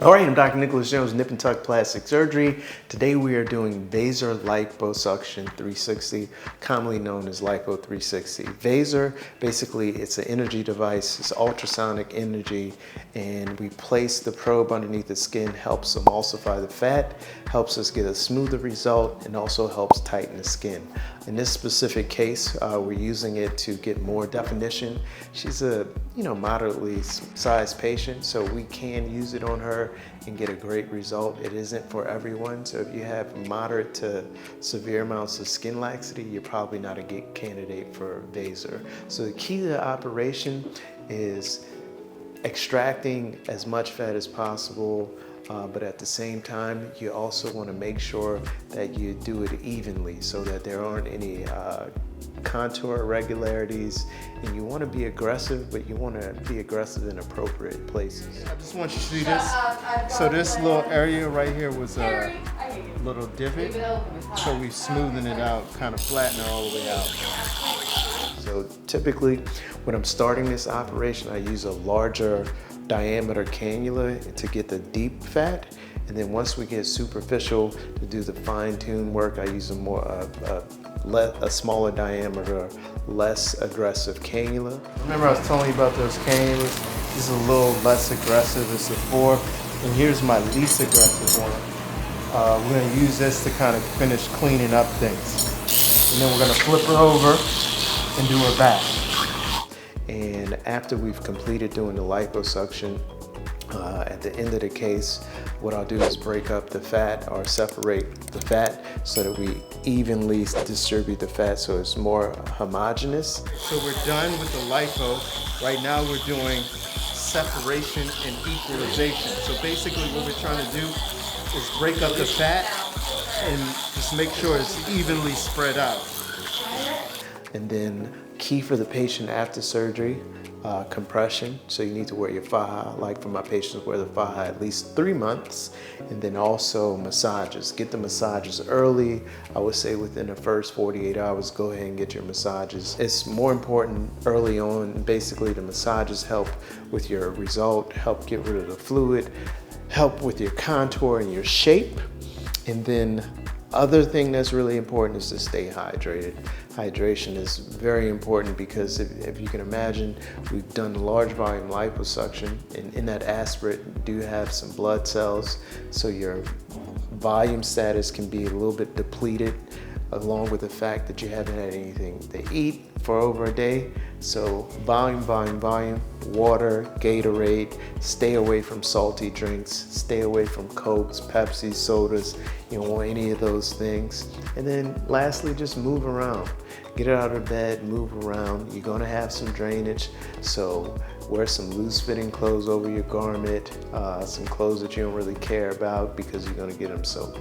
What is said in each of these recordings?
All right, I'm Dr. Nicholas Jones, Nip and Tuck Plastic Surgery. Today we are doing Vaser Liposuction 360, commonly known as Lipo 360. Vaser, basically it's an energy device, it's ultrasonic energy, and we place the probe underneath the skin, helps emulsify the fat, helps us get a smoother result, and also helps tighten the skin. In this specific case, we're using it to get more definition. She's a moderately sized patient, so we can use it on her and get a great result. It isn't for everyone, so if you have moderate to severe amounts of skin laxity, you're probably not a good candidate for Vaser. So the key to the operation is extracting as much fat as possible, but at the same time, you also want to make sure that you do it evenly so that there aren't any contour irregularities, and you want to be aggressive, but you want to be aggressive in appropriate places. I just want you to see this. So this little area right here was a little divot, so we smoothen it out, kind of flatten it all the way out. So typically, when I'm starting this operation, I use a larger diameter cannula to get the deep fat, and then once we get superficial to do the fine-tune work, I use a smaller diameter, less aggressive cannula. Remember I was telling you about those cannulas? This is a little less aggressive. It's a 4, and here's my least aggressive one. We're going to use this to kind of finish cleaning up things, and then we're going to flip her over and do her back. And after we've completed doing the liposuction, at the end of the case, what I'll do is break up the fat or separate the fat so that we evenly distribute the fat so it's more homogeneous. So we're done with the lipo. Right now we're doing separation and equalization. So basically what we're trying to do is break up the fat and just make sure it's evenly spread out. And then key for the patient after surgery, compression. So you need to wear your faja, like for my patients, wear the faja at least 3 months. And then also massages. Get the massages early. I would say within the first 48 hours, go ahead and get your massages. It's more important early on. Basically, the massages help with your result, help get rid of the fluid, help with your contour and your shape. And then other thing that's really important is to stay hydrated. Hydration is very important because if you can imagine, we've done large volume liposuction, and in that aspirate you do have some blood cells, so your volume status can be a little bit depleted, along with the fact that you haven't had anything to eat for over a day. So volume, water, Gatorade, stay away from salty drinks, stay away from Cokes, Pepsi, sodas. You don't want any of those things. And then lastly, just move around. Get out of bed, move around. You're gonna have some drainage, so wear some loose fitting clothes over your garment, some clothes that you don't really care about because you're gonna get them soaked.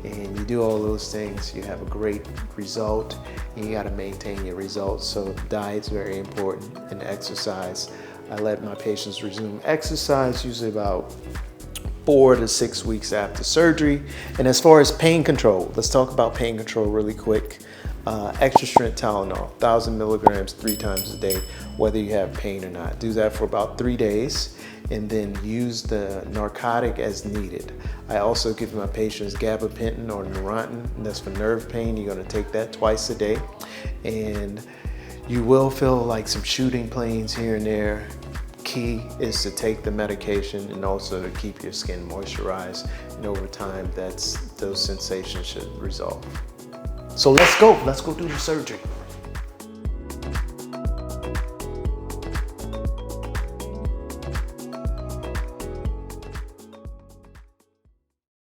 And you do all those things, you have a great result, and you gotta maintain your results. So diet's very important, and exercise. I let my patients resume exercise usually about 4 to 6 weeks after surgery. And as far as pain control, let's talk about pain control really quick. Extra strength Tylenol, 1,000 milligrams 3 times a day, whether you have pain or not. Do that for about 3 days, and then use the narcotic as needed. I also give my patients gabapentin or Neurontin, and that's for nerve pain. You're gonna take that twice a day, and you will feel like some shooting pains here and there. Key is to take the medication and also to keep your skin moisturized, and over time those sensations should resolve. So let's go do the surgery.